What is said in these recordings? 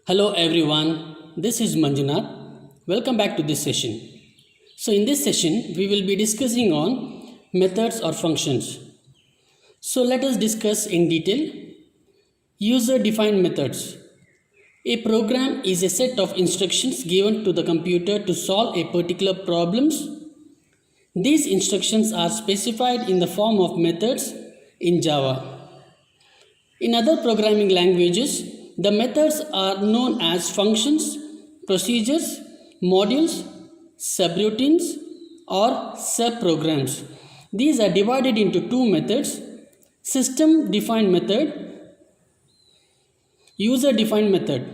Hello everyone, this is Manjunath. Welcome back to this session. So in this session, we will be discussing on methods or functions. So let us discuss in detail user-defined methods. A program is a set of instructions given to the computer to solve a particular problems. These instructions are specified in the form of methods in Java. In other programming languages, the methods are known as functions, procedures, modules, subroutines, or subprograms. These are divided into two methods: system defined method, user defined method.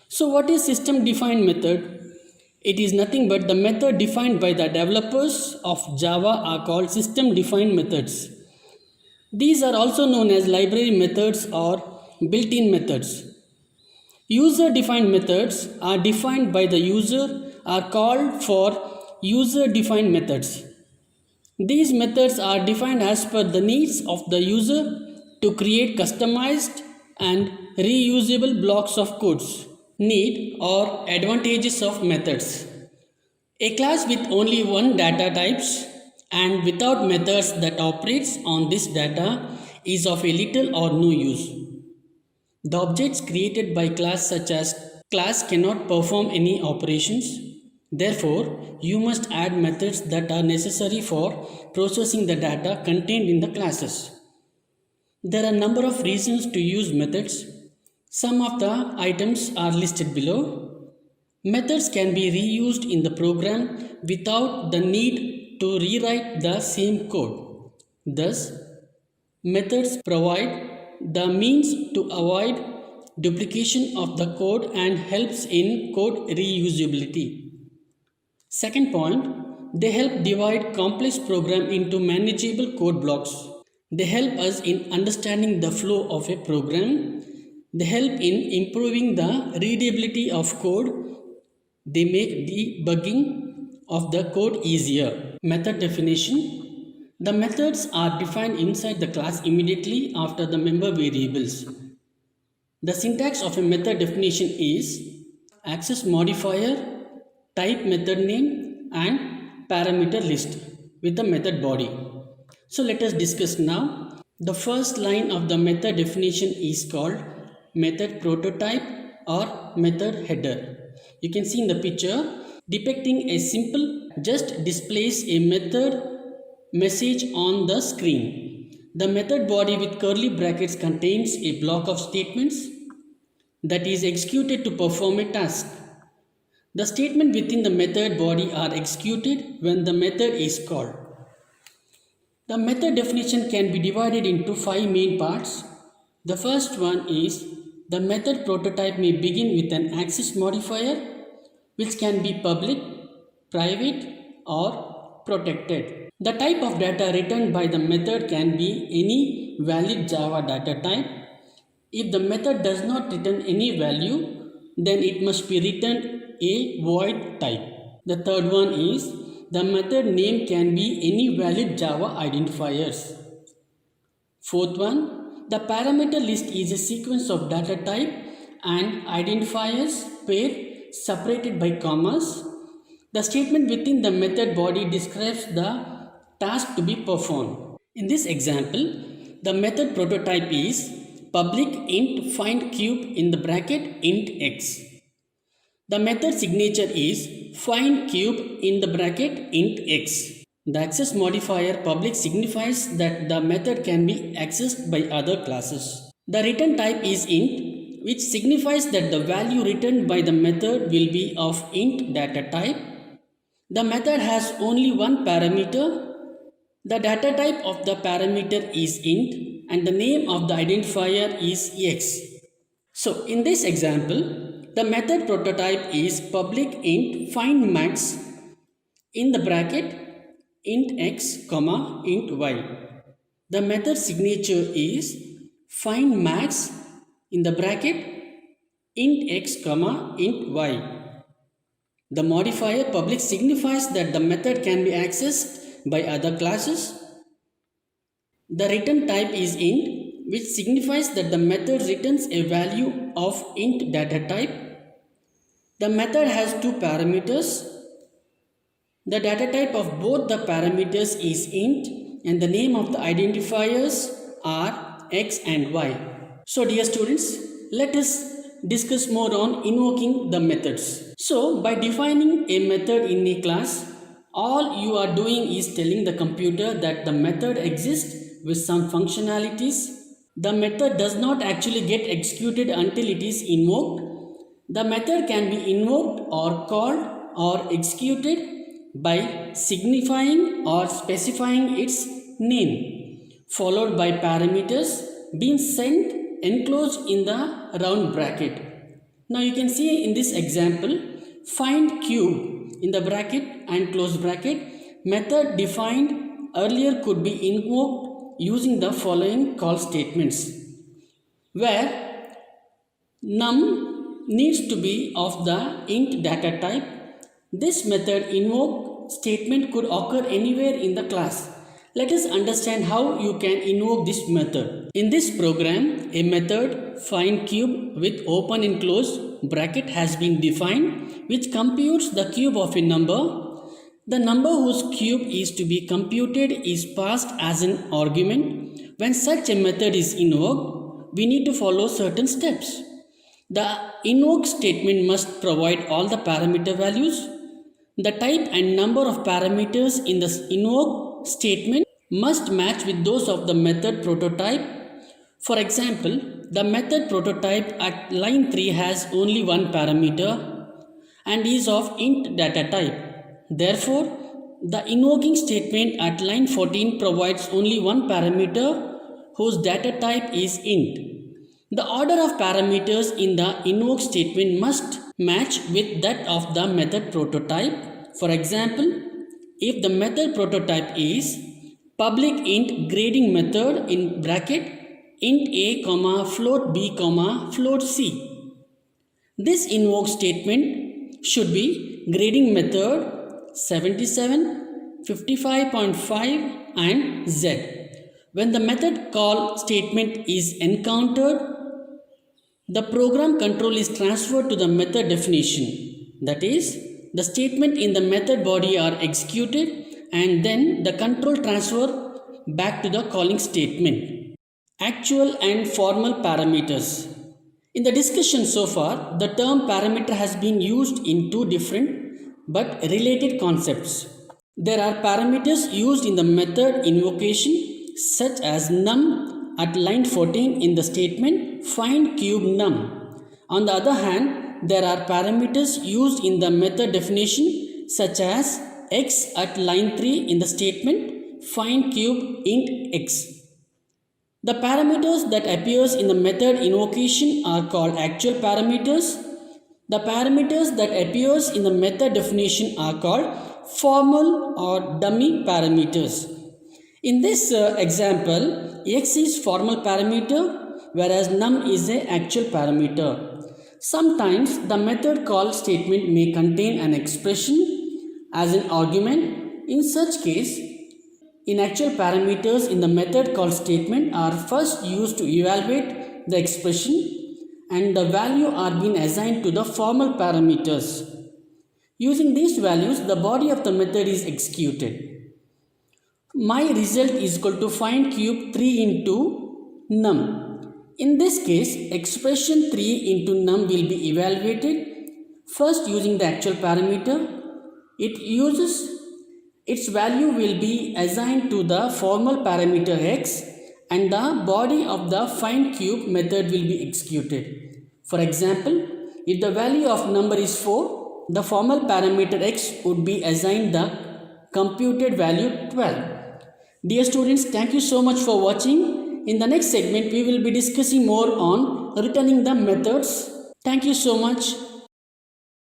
So, what is system defined method? It is nothing but the method defined by the developers of Java are called system defined methods. These are also known as library methods or built-in methods. User-defined methods are defined by the user are called for user-defined methods. These methods are defined as per the needs of the user to create customized and reusable blocks of codes. Need or advantages of methods. A class with only one data types and without methods that operates on this data is of a little or no use. The objects created by class such as class cannot perform any operations. Therefore, you must add methods that are necessary for processing the data contained in the classes. There are a number of reasons to use methods. Some of the items are listed below. Methods can be reused in the program without the need to rewrite the same code. Thus, methods provide the means to avoid duplication of the code and helps in code reusability. Second point, they help divide complex program into manageable code blocks. They help us in understanding the flow of a program. They help in improving the readability of code. They make debugging of the code easier. Method definition. The methods are defined inside the class immediately after the member variables. The syntax of a method definition is access modifier, type method name and parameter list with the method body. So let us discuss now. The first line of the method definition is called method prototype or method header. You can see in the picture depicting a simple just displays a method message on the screen. The method body with curly brackets contains a block of statements that is executed to perform a task. The statement within the method body are executed when the method is called. The method definition can be divided into 5 main parts. The first one is the method prototype may begin with an access modifier which can be public, private or protected. The type of data returned by the method can be any valid Java data type. If the method does not return any value, then it must be returned a void type. The third one is the method name can be any valid Java identifiers. Fourth one, the parameter list is a sequence of data type and identifiers paired separated by commas. The statement within the method body describes the task to be performed. In this example, the method prototype is public int find cube in the bracket int x. The method signature is find cube in the bracket int x. The access modifier public signifies that the method can be accessed by other classes. The return type is int, which signifies that the value returned by the method will be of int data type. The method has only one parameter. The data type of the parameter is int and the name of the identifier is x. So in this example, the method prototype is public int find max in the bracket int x, int y. The method signature is find max in the bracket int x, int y. The modifier public signifies that the method can be accessed by other classes. The return type is int, which signifies that the method returns a value of int data type. The method has two parameters. The data type of both the parameters is int and the name of the identifiers are x and y. So dear students, let us discuss more on invoking the methods. So by defining a method in a class, all you are doing is telling the computer that the method exists with some functionalities. The method does not actually get executed until it is invoked. The method can be invoked or called or executed by signifying or specifying its name, followed by parameters being sent enclosed in the round bracket. Now you can see in this example, find cube in the bracket and close bracket method defined earlier could be invoked using the following call statements, where num needs to be of the int data type. This method invoke statement could occur anywhere in the class. Let us understand how you can invoke this method. In this program, a method findCube with open and close bracket has been defined, which computes the cube of a number. The number whose cube is to be computed is passed as an argument. When such a method is invoked, we need to follow certain steps. The invoke statement must provide all the parameter values. The type and number of parameters in the invoke statement must match with those of the method prototype. For example, the method prototype at line 3 has only one parameter and is of int data type. Therefore, the invoking statement at line 14 provides only one parameter whose data type is int. The order of parameters in the invoke statement must match with that of the method prototype. For example, if the method prototype is public int grading method in bracket int a, float b, float c, this invoke statement should be grading method 77, 55.5 and z. When the method call statement is encountered, the program control is transferred to the method definition. That is, the statement in the method body are executed and then the control transfer back to the calling statement. Actual and formal parameters. In the discussion so far, the term parameter has been used in two different but related concepts. There are parameters used in the method invocation such as num at line 14 in the statement find cube num. On the other hand, there are parameters used in the method definition such as x at line 3 in the statement find cube int x. The parameters that appears in the method invocation are called actual parameters. The parameters that appears in the method definition are called formal or dummy parameters. In this example, x is formal parameter whereas num is an actual parameter. Sometimes the method call statement may contain an expression as an argument. In such case, inactual parameters in the method call statement are first used to evaluate the expression and the value are being assigned to the formal parameters. Using these values, the body of the method is executed. My result is equal to find cube 3 into num. In this case, expression 3 into num will be evaluated first using the actual parameter. Its value will be assigned to the formal parameter x and the body of the find cube method will be executed. For example, if the value of number is 4, the formal parameter x would be assigned the computed value 12. Dear students, thank you so much for watching. In the next segment, we will be discussing more on returning the methods. Thank you so much.